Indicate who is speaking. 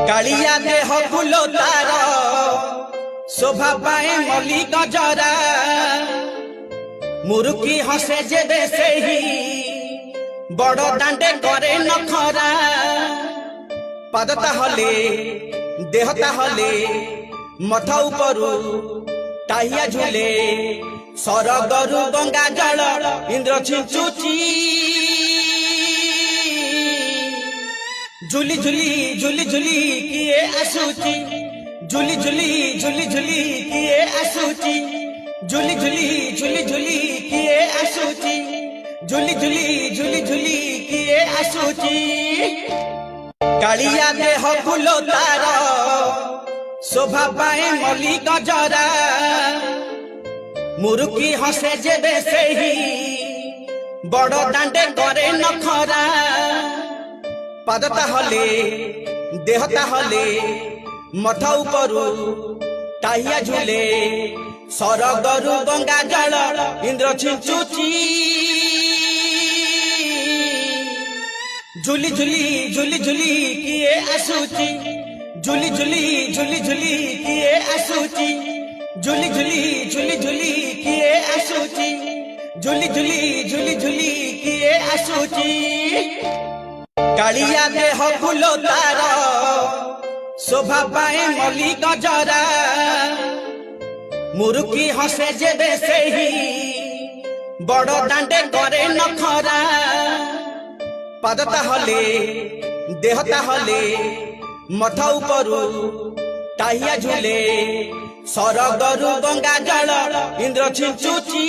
Speaker 1: कालिया देह फूल तार शोभा पाए मल्ली गजरा मुरुकी हसे जेबे से ही बड़ दांडे करे नखरा पादता हले देहता हले मथा उपरु टाहिया झुले सरगरु गंगा जल इंद्र छिंचुची झुली झुली झुली झुली किए आसुची झुली झुली झुली झुली किए आसुची झुली झुली झुली झुली किए आसुची झुली झुली झुली झुली किए आसुची कालिया देह फूल तार शोभा पाए मल्ली गजरा मुरुकी हसे जेबे से ही बड़ दांडे करे नखरा पादता हले देहता हले मथा उपरु टाहिया झुले सरगरु गंगा जल इंद्र छिंचुची झुली झुली झुली झुली किए आसुची झुली झुली झुली झुली किए आसुची झुली झुली झुली झुली किए आसुची झुली झुली झुली झुली किए आसुची कालिया देह फूल तार शोभा पाए मल्ली गजरा मुरुकी हसे जेबे से ही बड़ दांडे करे नखरा पादता हले देहता हले मथा उपरु टाहिया झुले सरगरु गंगा जल इंद्र छिंचुची